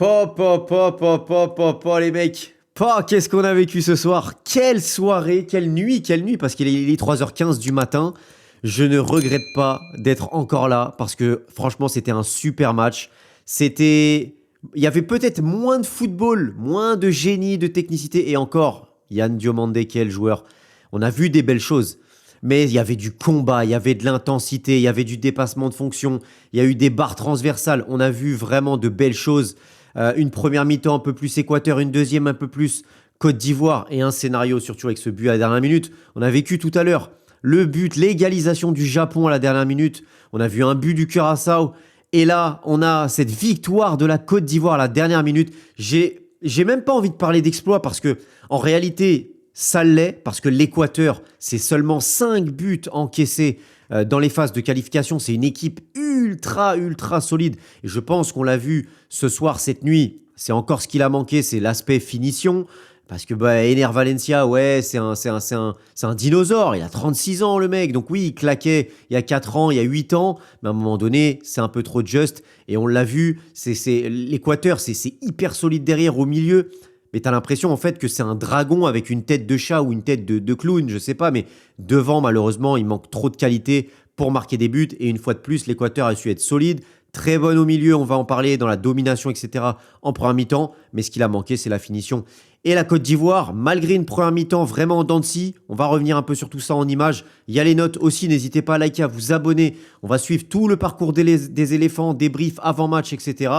Les mecs. Qu'est-ce qu'on a vécu ce soir? Quelle soirée, quelle nuit, parce qu'il est 3h15 du matin. Je ne regrette pas d'être encore là, parce que franchement, c'était un super match. C'était... Il y avait peut-être moins de football, moins de génie, de technicité, et encore, Yann Diomandé, quel joueur. On a vu des belles choses. Mais il y avait du combat, il y avait de l'intensité, il y avait du dépassement de fonction, il y a eu des barres transversales. On a vu vraiment de belles choses. Une première mi-temps un peu plus Équateur, une deuxième un peu plus Côte d'Ivoire et un scénario surtout avec ce but à la dernière minute. On a vécu tout à l'heure le but, l'égalisation du Japon à la dernière minute. On a vu un but du Curaçao. Et là, on a cette victoire de la Côte d'Ivoire à la dernière minute. J'ai même pas envie de parler d'exploit parce que en réalité, ça l'est parce que l'Équateur, c'est seulement 5 buts encaissés dans les phases de qualification. C'est une équipe ultra solide. Et je pense qu'on l'a vu ce soir, cette nuit. C'est encore ce qu'il a manqué, c'est l'aspect finition. Parce que Ener Valencia, ouais, c'est un dinosaure. Il a 36 ans, le mec. Donc oui, il claquait il y a 4 ans, il y a 8 ans. Mais à un moment donné, c'est un peu trop juste. Et on l'a vu, l'Équateur, c'est hyper solide derrière, au milieu. Mais t'as l'impression en fait que c'est un dragon avec une tête de chat ou une tête de clown, je sais pas. Mais devant, malheureusement, il manque trop de qualité pour marquer des buts. Et une fois de plus, l'Équateur a su être solide. Très bonne au milieu, on va en parler, dans la domination, etc. en première mi-temps. Mais ce qu'il a manqué, c'est la finition. Et la Côte d'Ivoire, malgré une première mi-temps vraiment en dents de scie, on va revenir un peu sur tout ça en images. Il y a les notes aussi, n'hésitez pas à liker, à vous abonner. On va suivre tout le parcours des éléphants, débrief avant-match, etc.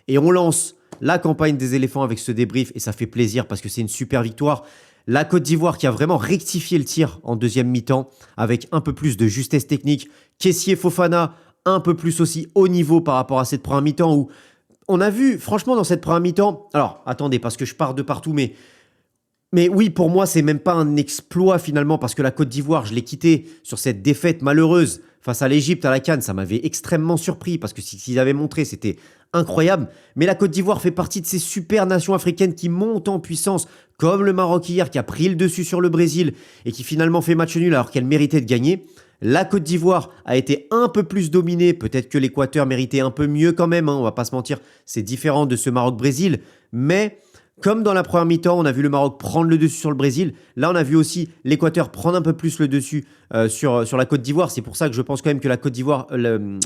Et on lance la campagne des éléphants avec ce débrief et ça fait plaisir parce que c'est une super victoire. La Côte d'Ivoire qui a vraiment rectifié le tir en deuxième mi-temps avec un peu plus de justesse technique. Kessié Fofana, un peu plus aussi haut niveau par rapport à cette première mi-temps où on a vu, franchement, dans cette première mi-temps. Alors, attendez, parce que je pars de partout, mais oui, pour moi, c'est même pas un exploit finalement, parce que la Côte d'Ivoire, je l'ai quitté sur cette défaite malheureuse face à l'Égypte à la CAN. Ça m'avait extrêmement surpris, parce que ce qu'ils avaient montré, c'était incroyable. Mais la Côte d'Ivoire fait partie de ces super nations africaines qui montent en puissance, comme le Maroc hier, qui a pris le dessus sur le Brésil et qui finalement fait match nul alors qu'elle méritait de gagner. La Côte d'Ivoire a été un peu plus dominée, peut-être que l'Équateur méritait un peu mieux quand même, hein, on va pas se mentir, c'est différent de ce Maroc-Brésil, mais comme dans la première mi-temps, on a vu le Maroc prendre le dessus sur le Brésil, là on a vu aussi l'Équateur prendre un peu plus le dessus sur la Côte d'Ivoire, c'est pour ça que je pense quand même que la Côte d'Ivoire,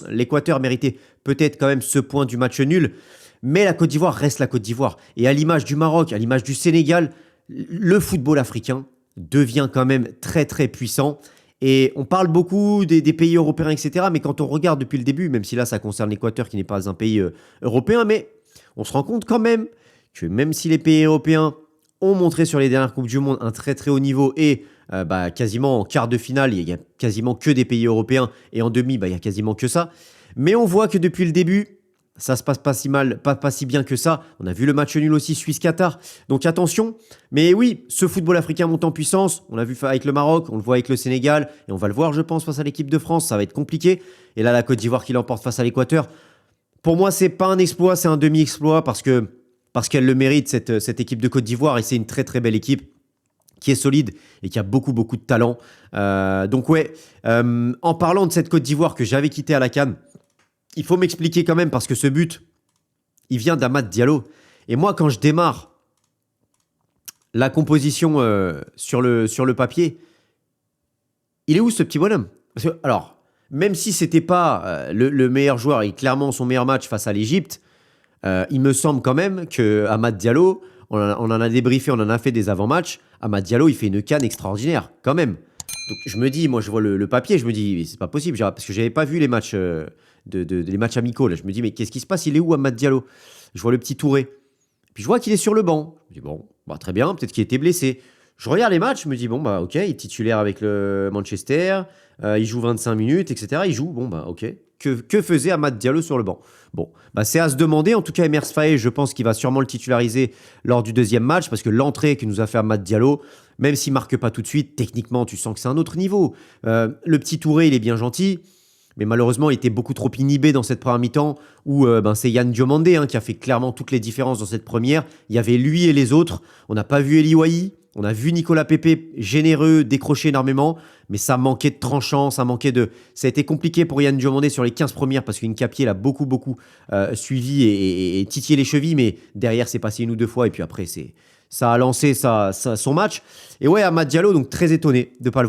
l'Équateur méritait peut-être quand même ce point du match nul, mais la Côte d'Ivoire reste la Côte d'Ivoire, et à l'image du Maroc, à l'image du Sénégal, le football africain devient quand même très puissant. Et on parle beaucoup des pays européens, etc. Mais quand on regarde depuis le début, même si là ça concerne l'Équateur qui n'est pas un pays européen, mais on se rend compte quand même que même si les pays européens ont montré sur les dernières Coupes du Monde un très haut niveau et quasiment en quart de finale, il y a quasiment que des pays européens et en demi, il y a quasiment que ça. Mais on voit que depuis le début, ça se passe pas si mal, pas si bien que ça. On a vu le match nul aussi Suisse-Qatar. Donc attention. Mais oui, ce football africain monte en puissance. On l'a vu avec le Maroc, on le voit avec le Sénégal. Et on va le voir, je pense, face à l'équipe de France. Ça va être compliqué. Et là, la Côte d'Ivoire qui l'emporte face à l'Équateur. Pour moi, c'est pas un exploit, c'est un demi-exploit parce qu'elle le mérite, cette équipe de Côte d'Ivoire. Et c'est une très belle équipe qui est solide et qui a beaucoup de talent. Donc ouais, en parlant de cette Côte d'Ivoire que j'avais quittée à la CAN, il faut m'expliquer quand même parce que ce but, il vient d'Amad Diallo. Et moi, quand je démarre la composition sur le papier, il est où ce petit bonhomme? Parce que, alors, même si c'était pas le meilleur joueur et clairement son meilleur match face à l'Égypte, il me semble quand même que Amad Diallo, on en a débriefé, on en a fait des avant-matchs. Amad Diallo, il fait une CAN extraordinaire, quand même. Donc je me dis, moi je vois le papier, je me dis, c'est pas possible, parce que j'avais pas vu les matchs, les matchs amicaux. Là. Je me dis, mais qu'est-ce qui se passe? Il est où Amad Diallo? Je vois le petit Touré. Puis je vois qu'il est sur le banc. Je me dis, bon, très bien, peut-être qu'il était blessé. Je regarde les matchs, je me dis, bon, ok, il est titulaire avec le Manchester, il joue 25 minutes, etc. Il joue, bon, ok. Que faisait Amad Diallo sur le banc? Bon, c'est à se demander. En tout cas, Emers Faé, je pense qu'il va sûrement le titulariser lors du deuxième match parce que l'entrée que nous a fait Amad Diallo, même s'il marque pas tout de suite, techniquement, tu sens que c'est un autre niveau. Le petit Touré, il est bien gentil, mais malheureusement, il était beaucoup trop inhibé dans cette première mi-temps où c'est Yann Diomandé qui a fait clairement toutes les différences dans cette première. Il y avait lui et les autres. On n'a pas vu Eli Wahi. On a vu Nicolas Pepe généreux, décrocher énormément, mais ça manquait de tranchant, ça a été compliqué pour Yann Diomandé sur les 15 premières parce qu'Hincapié l'a beaucoup suivi et titillé les chevilles, mais derrière c'est passé une ou deux fois et puis après ça a lancé son match. Et ouais, Amad Diallo, donc très étonné de ne pas le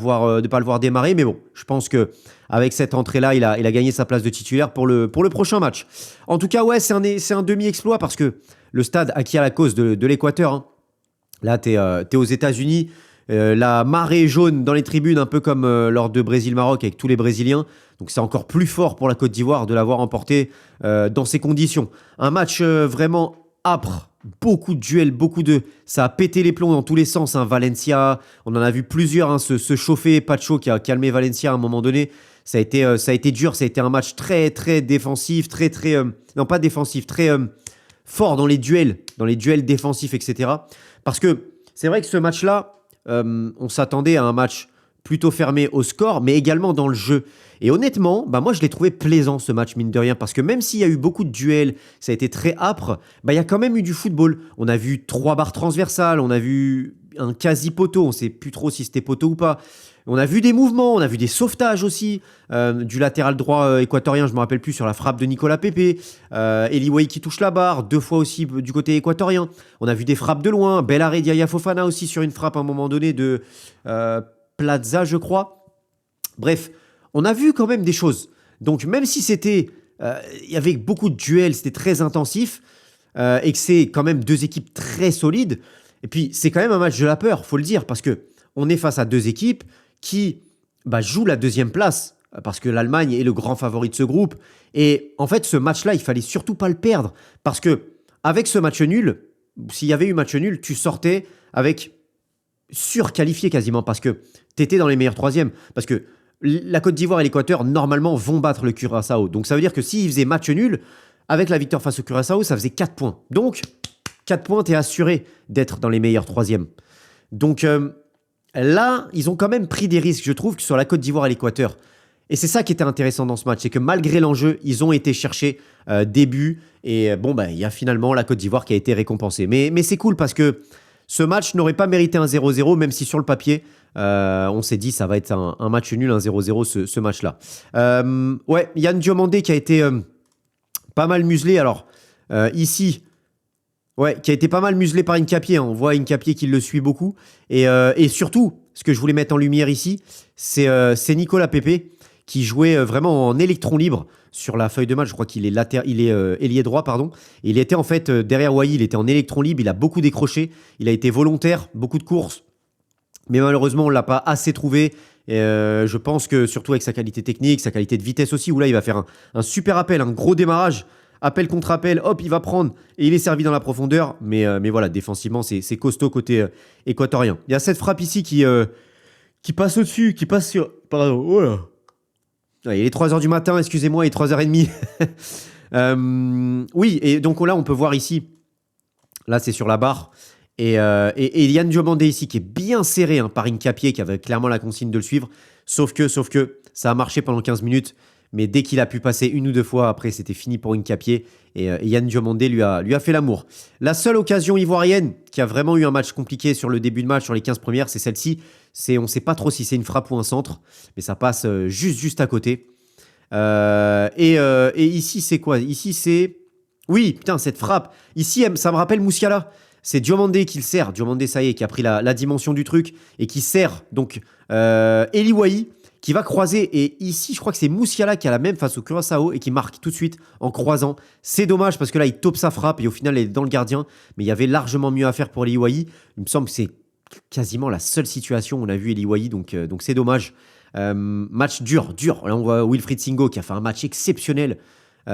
voir démarrer, mais bon, je pense que avec cette entrée-là, il a gagné sa place de titulaire pour le prochain match. En tout cas, ouais, c'est un demi-exploit parce que le stade acquis à la cause de l'Équateur, hein. Là, t'es aux États-Unis, la marée jaune dans les tribunes, un peu comme lors de Brésil-Maroc avec tous les Brésiliens. Donc c'est encore plus fort pour la Côte d'Ivoire de l'avoir emporté dans ces conditions. Un match vraiment âpre, beaucoup de duels, ça a pété les plombs dans tous les sens. Hein. Valencia, on en a vu plusieurs hein, se chauffer. Pacho qui a calmé Valencia à un moment donné. Ça a été dur, ça a été un match très très défensif, non pas défensif, très fort dans les duels défensifs, etc. Parce que c'est vrai que ce match-là, on s'attendait à un match plutôt fermé au score, mais également dans le jeu. Et honnêtement, bah moi je l'ai trouvé plaisant ce match, mine de rien, parce que même s'il y a eu beaucoup de duels, ça a été très âpre, bah il y a quand même eu du football. On a vu 3 barres transversales, on a vu un quasi-poteau, on ne sait plus trop si c'était poteau ou pas. On a vu des mouvements, on a vu des sauvetages aussi, du latéral droit équatorien, je ne me rappelle plus, sur la frappe de Nicolas Pepe, Eliway qui touche la barre, 2 fois aussi du côté équatorien. On a vu des frappes de loin, bel arrêt d'Yaya Fofana aussi sur une frappe à un moment donné de Plaza, je crois. Bref, on a vu quand même des choses. Donc même si il y avait beaucoup de duels, c'était très intensif, et que c'est quand même 2 équipes très solides, et puis c'est quand même un match de la peur, faut le dire, parce que on est face à 2 équipes qui jouent la 2e place, parce que l'Allemagne est le grand favori de ce groupe. Et en fait, ce match-là, il fallait surtout pas le perdre, parce que avec ce match nul, s'il y avait eu match nul, tu sortais avec surqualifié quasiment, parce que tu étais dans les meilleurs 3e, parce que la Côte d'Ivoire et l'Équateur, normalement, vont battre le Curaçao. Donc ça veut dire que s'ils faisaient match nul, avec la victoire face au Curaçao, ça faisait 4 points. Donc, 4 points, tu es assuré d'être dans les meilleurs 3e. Donc là, ils ont quand même pris des risques, je trouve, que sur la Côte d'Ivoire et l'Équateur. Et c'est ça qui était intéressant dans ce match, c'est que malgré l'enjeu, ils ont été chercher des buts. Et il y a finalement la Côte d'Ivoire qui a été récompensée. Mais c'est cool parce que ce match n'aurait pas mérité un 0-0, même si sur le papier, on s'est dit ça va être un match nul, un 0-0 ce match-là. Ouais, Yann Diomandé qui a été pas mal muselé. Alors, ici... Ouais, qui a été pas mal muselé par Hincapié. Hein. On voit Hincapié qui le suit beaucoup. Et surtout, ce que je voulais mettre en lumière ici, c'est Nicolas Pepe qui jouait vraiment en électron libre sur la feuille de match. Je crois qu'il est ailier droit, pardon. Et il était en fait derrière Wai, il était en électron libre. Il a beaucoup décroché. Il a été volontaire, beaucoup de courses. Mais malheureusement, on ne l'a pas assez trouvé. Et je pense que surtout avec sa qualité technique, sa qualité de vitesse aussi, où là, il va faire un super appel, un gros démarrage. Appel contre appel, hop, il va prendre et il est servi dans la profondeur. Mais voilà, défensivement, c'est costaud côté équatorien. Il y a cette frappe ici qui passe au-dessus, qui passe sur... Pardon, oh là. Ouais, il est 3h du matin, excusez-moi, il est 3h30. Oui, et donc là, on peut voir ici, là, c'est sur la barre. Et Yann Diomandé ici, qui est bien serré par Hincapié, qui avait clairement la consigne de le suivre. Sauf que ça a marché pendant 15 minutes. Mais dès qu'il a pu passer une ou 2 fois, après, c'était fini pour Hincapié. Et Yann Diomandé lui a fait l'amour. La seule occasion ivoirienne qui a vraiment eu un match compliqué sur le début de match, sur les 15 premières, c'est celle-ci. On ne sait pas trop si c'est une frappe ou un centre, mais ça passe juste à côté. Et ici, c'est quoi? Ici, c'est... Oui, putain, cette frappe. Ici, ça me rappelle Moussiala. C'est Diomandé qui le sert. Diomandé, ça y est, qui a pris la dimension du truc et qui sert donc Eliwai, qui va croiser. Et ici, je crois que c'est Moussiala qui a la même face au Curaçao et qui marque tout de suite en croisant. C'est dommage parce que là, il taupe sa frappe et au final, elle est dans le gardien. Mais il y avait largement mieux à faire pour Eliwai. Il me semble que c'est quasiment la seule situation où on a vu Eliwai, donc c'est dommage. Match dur. Là, on voit Wilfried Singo qui a fait un match exceptionnel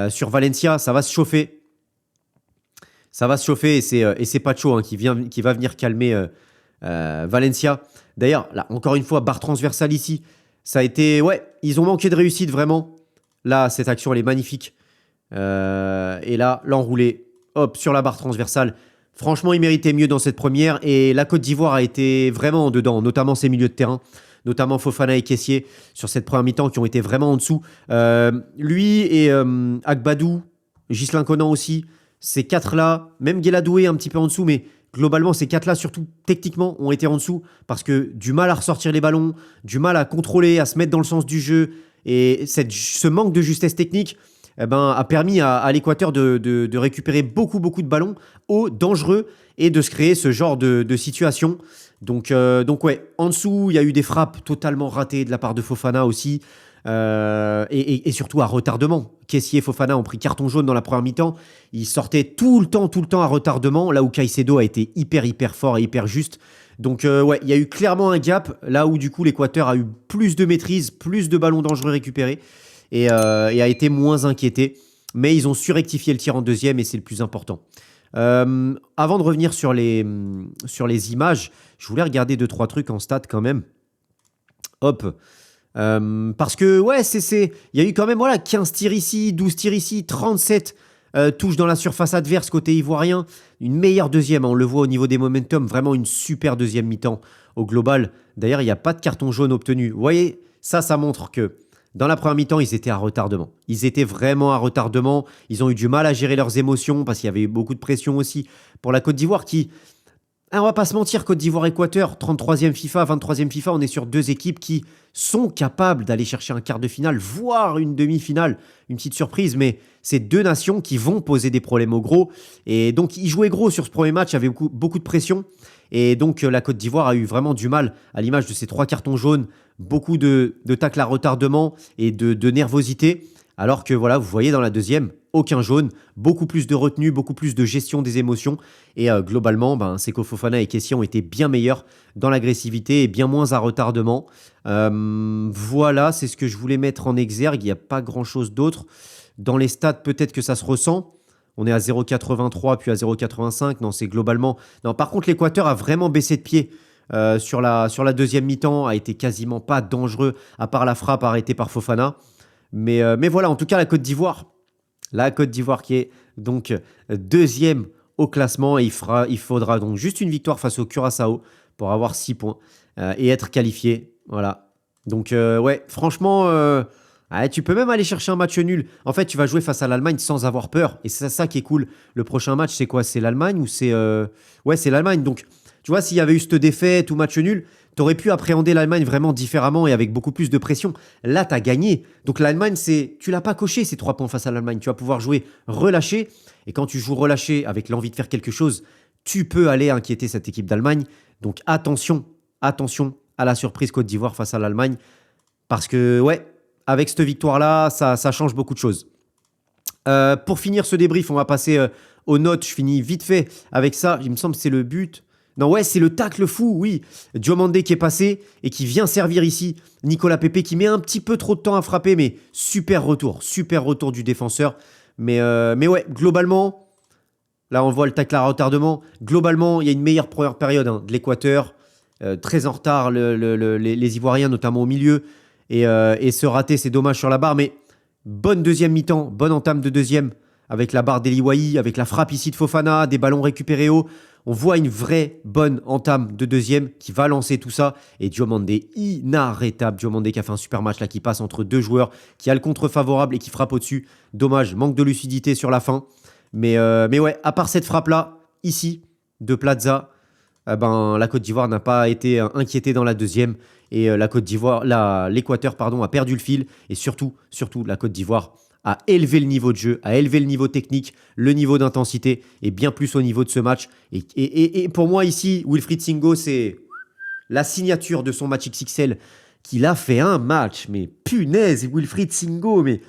sur Valencia. Ça va se chauffer. Et c'est Pacho qui va venir calmer Valencia. D'ailleurs, là, encore une fois, barre transversale ici. Ça a été... Ouais, ils ont manqué de réussite, vraiment. Là, cette action, elle est magnifique. Et là, l'enroulé, hop, sur la barre transversale. Franchement, ils méritaient mieux dans cette première. Et la Côte d'Ivoire a été vraiment dedans, notamment ses milieux de terrain. Notamment Fofana et Kessié, sur cette première mi-temps, qui ont été vraiment en dessous. Lui et Agbadou, Ghislain Conan aussi, ces 4-là, même Guéladoué un petit peu en dessous, mais Globalement, ces 4-là, surtout techniquement, ont été en dessous parce que du mal à ressortir les ballons, du mal à contrôler, à se mettre dans le sens du jeu. Et ce manque de justesse technique a permis à l'Équateur de récupérer beaucoup de ballons hauts, dangereux, et de se créer ce genre de situation. Donc ouais, en dessous, il y a eu des frappes totalement ratées de la part de Fofana aussi. Et surtout à retardement. Kessié et Fofana ont pris carton jaune dans la première mi-temps. Ils sortaient tout le temps à retardement, là où Caicedo a été hyper fort et hyper juste. Donc ouais, il y a eu clairement un gap, là où du coup l'Équateur a eu plus de maîtrise, plus de ballons dangereux récupérés et a été moins inquiété. Mais ils ont su rectifier le tir en deuxième et c'est le plus important. Avant de revenir sur les images, je voulais regarder 2-3 trucs en stats quand même. Hop. Parce que ouais, il y a eu quand même 15 tirs ici, 12 tirs ici, 37 touches dans la surface adverse côté ivoirien. Une meilleure deuxième, hein, on le voit au niveau des momentum, vraiment une super deuxième mi-temps au global. D'ailleurs, il n'y a pas de carton jaune obtenu. Vous voyez, ça montre que dans la première mi-temps, ils étaient à retardement. Ils étaient vraiment à retardement. Ils ont eu du mal à gérer leurs émotions parce qu'il y avait beaucoup de pression aussi pour la Côte d'Ivoire qui... on va pas se mentir, Côte d'Ivoire-Équateur, 33e FIFA, 23e FIFA, on est sur deux équipes qui sont capables d'aller chercher un quart de finale, voire une demi-finale, une petite surprise, mais c'est deux nations qui vont poser des problèmes au gros. Et donc, ils jouaient gros sur ce premier match, avec beaucoup de pression. Et donc, la Côte d'Ivoire a eu vraiment du mal, à l'image de ces 3 cartons jaunes, beaucoup de tacles à retardement et de nervosité. Alors que voilà, vous voyez dans la deuxième, aucun jaune, beaucoup plus de retenue, beaucoup plus de gestion des émotions. Et globalement, Seko Fofana et Kessie ont été bien meilleurs dans l'agressivité et bien moins à retardement. Voilà, c'est ce que je voulais mettre en exergue. Il n'y a pas grand-chose d'autre. Dans les stats, peut-être que ça se ressent. On est à 0,83 puis à 0,85. Non, c'est globalement... Non, par contre, l'Équateur a vraiment baissé de pied. Sur la deuxième mi-temps, a été quasiment pas dangereux, à part la frappe arrêtée par Fofana. Mais voilà, en tout cas, la Côte d'Ivoire qui est donc deuxième au classement. Et il faudra donc juste une victoire face au Curaçao pour avoir 6 points et être qualifié. Voilà. Donc ouais, franchement, tu peux même aller chercher un match nul. En fait, tu vas jouer face à l'Allemagne sans avoir peur. Et c'est ça qui est cool. Le prochain match, c'est quoi? C'est l'Allemagne ou c'est... Ouais, c'est l'Allemagne. Donc, tu vois, s'il y avait eu cette défaite ou match nul, t'aurais pu appréhender l'Allemagne vraiment différemment et avec beaucoup plus de pression. Là, t'as gagné. Donc l'Allemagne, tu l'as pas coché ces 3 points face à l'Allemagne. Tu vas pouvoir jouer relâché. Et quand tu joues relâché avec l'envie de faire quelque chose, tu peux aller inquiéter cette équipe d'Allemagne. Donc attention à la surprise Côte d'Ivoire face à l'Allemagne. Parce que, ouais, avec cette victoire-là, ça change beaucoup de choses. Pour finir ce débrief, on va passer aux notes. Je finis vite fait avec ça. Il me semble que c'est le but. Non, ouais, c'est le tacle fou, oui. Diomandé qui est passé et qui vient servir ici. Nicolas Pepe qui met un petit peu trop de temps à frapper, mais super retour du défenseur. Mais ouais, globalement, là on voit le tacle à retardement. Globalement, il y a une meilleure première période de l'Équateur. Très en retard, les Ivoiriens, notamment au milieu. Et se rater, c'est dommage sur la barre. Mais bonne deuxième mi-temps, bonne entame de deuxième. Avec la barre d'Eliwaï, avec la frappe ici de Fofana, des ballons récupérés haut. On voit une vraie bonne entame de deuxième qui va lancer tout ça. Et Diomandé, inarrêtable. Diomandé qui a fait un super match là, qui passe entre 2 joueurs, qui a le contre favorable et qui frappe au-dessus. Dommage, manque de lucidité sur la fin. Mais ouais, à part cette frappe-là, ici, de Plaza, la Côte d'Ivoire n'a pas été inquiétée dans la deuxième. Et l'Équateur a perdu le fil. Et surtout, la Côte d'Ivoire à élever le niveau de jeu, à élever le niveau technique, le niveau d'intensité, et bien plus au niveau de ce match. Et pour moi ici, Wilfried Singo, c'est la signature de son match XXL, qu'il a fait un match, mais punaise, Wilfried Singo, mais...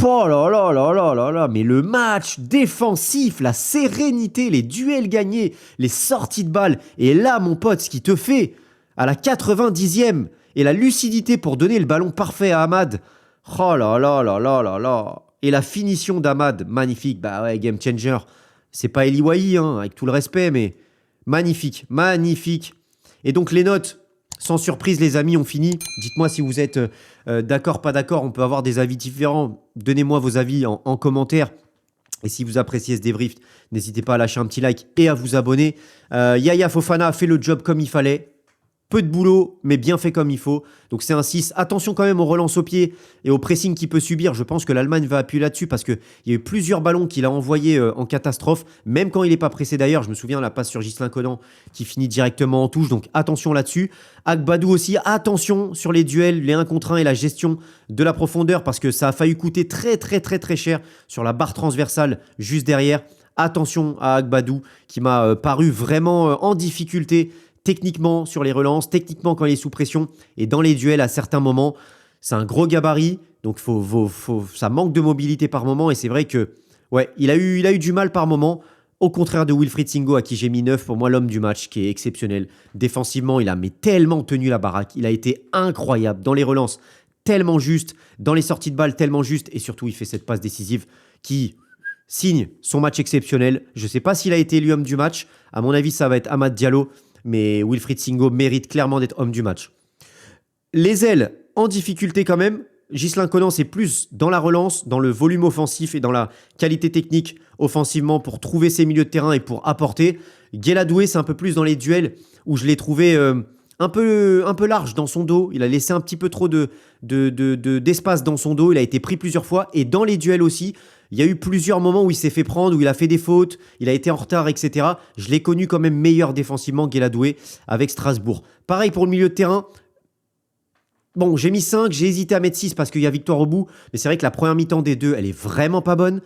Oh là là là là là là, mais le match défensif, la sérénité, les duels gagnés, les sorties de balles, et là, mon pote, ce qu'il te fait, à la 90e, et la lucidité pour donner le ballon parfait à Amad... Oh là là là là là là. Et la finition d'Amad, magnifique. Bah ouais, game changer. C'est pas Eliwaï, avec tout le respect, mais magnifique. Et donc les notes, sans surprise les amis, on finit. Dites-moi si vous êtes d'accord, pas d'accord. On peut avoir des avis différents. Donnez-moi vos avis en commentaire. Et si vous appréciez ce débrief, n'hésitez pas à lâcher un petit like et à vous abonner. Yaya Fofana a fait le job comme il fallait. Peu de boulot, mais bien fait comme il faut. Donc c'est un 6. Attention quand même aux relances au pied et au pressing qu'il peut subir. Je pense que l'Allemagne va appuyer là-dessus parce qu'il y a eu plusieurs ballons qu'il a envoyés en catastrophe, même quand il n'est pas pressé d'ailleurs. Je me souviens la passe sur Ghislain Conan qui finit directement en touche. Donc attention là-dessus. Agbadou aussi, attention sur les duels, les 1 contre 1 et la gestion de la profondeur parce que ça a failli coûter très cher sur la barre transversale juste derrière. Attention à Agbadou qui m'a paru vraiment en difficulté techniquement sur les relances, techniquement quand il est sous pression et dans les duels à certains moments. C'est un gros gabarit, donc ça manque de mobilité par moment et c'est vrai que ouais, il a eu du mal par moment. Au contraire de Wilfried Singo à qui j'ai mis 9, pour moi l'homme du match qui est exceptionnel. Défensivement, il a tellement tenu la baraque, il a été incroyable dans les relances, tellement juste, dans les sorties de balles tellement juste et surtout il fait cette passe décisive qui signe son match exceptionnel. Je ne sais pas s'il a été élu homme du match, à mon avis ça va être Amad Diallo. Mais Wilfried Singo mérite clairement d'être homme du match. Les ailes, en difficulté quand même. Ghislain Conan, c'est plus dans la relance, dans le volume offensif et dans la qualité technique offensivement pour trouver ses milieux de terrain et pour apporter. Guéladoué, c'est un peu plus dans les duels où je l'ai trouvé un peu large dans son dos. Il a laissé un petit peu trop d'espace dans son dos. Il a été pris plusieurs fois. Et dans les duels aussi, il y a eu plusieurs moments où il s'est fait prendre, où il a fait des fautes, il a été en retard, etc. Je l'ai connu quand même meilleur défensivement, Guéladoué, avec Strasbourg. Pareil pour le milieu de terrain. Bon, j'ai mis 5, j'ai hésité à mettre 6 parce qu'il y a victoire au bout. Mais c'est vrai que la première mi-temps des deux, elle est vraiment pas bonne.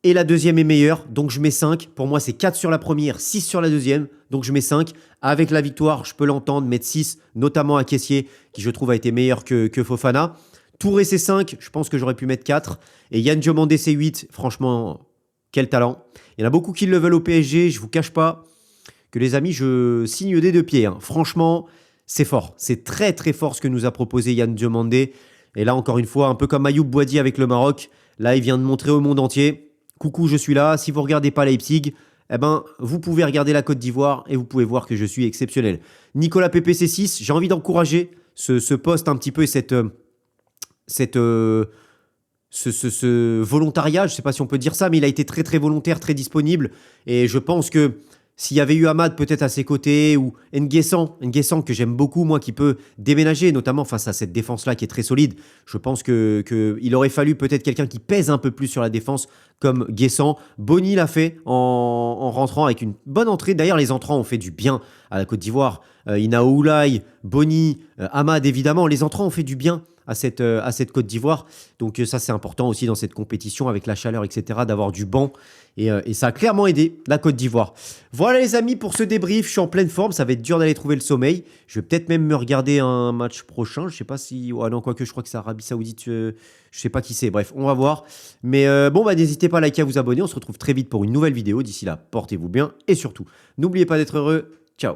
Et la deuxième est meilleure, donc je mets 5. Pour moi, c'est 4 sur la première, 6 sur la deuxième. Donc je mets 5. Avec la victoire, je peux l'entendre, mettre 6, notamment à Kessié, qui je trouve a été meilleur que Fofana. Touré c'est 5, je pense que j'aurais pu mettre 4. Et Yann Diomandé c'est 8, franchement, quel talent. Il y en a beaucoup qui le veulent au PSG, je vous cache pas que les amis, je signe des deux pieds. Hein. Franchement, c'est fort. C'est très fort ce que nous a proposé Yann Diomandé. Et là, encore une fois, un peu comme Ayoub Boadi avec le Maroc, là, il vient de montrer au monde entier, coucou, je suis là. Si vous ne regardez pas Leipzig, eh ben, vous pouvez regarder la Côte d'Ivoire et vous pouvez voir que je suis exceptionnel. Nicolas Pepe c'est 6, j'ai envie d'encourager ce poste un petit peu et ce volontariat, je ne sais pas si on peut dire ça, mais il a été très volontaire, très disponible. Et je pense que s'il y avait eu Amad peut-être à ses côtés ou N'Guessan que j'aime beaucoup, moi, qui peut déménager, notamment face à cette défense-là qui est très solide, je pense qu'il aurait fallu peut-être quelqu'un qui pèse un peu plus sur la défense comme Guessan. Boni l'a fait en rentrant avec une bonne entrée. D'ailleurs, les entrants ont fait du bien à la Côte d'Ivoire. Inao Oulay, Boni, Amad, évidemment, les entrants ont fait du bien à cette Côte d'Ivoire. Donc ça, c'est important aussi dans cette compétition avec la chaleur, etc., d'avoir du banc. Et ça a clairement aidé la Côte d'Ivoire. Voilà les amis pour ce débrief. Je suis en pleine forme. Ça va être dur d'aller trouver le sommeil. Je vais peut-être même me regarder un match prochain. Je sais pas si... Ouais, non, quoique je crois que c'est Arabie Saoudite. Je sais pas qui c'est. Bref, on va voir. Mais bon, bah n'hésitez pas à liker, à vous abonner. On se retrouve très vite pour une nouvelle vidéo. D'ici là, portez-vous bien. Et surtout, n'oubliez pas d'être heureux. Ciao.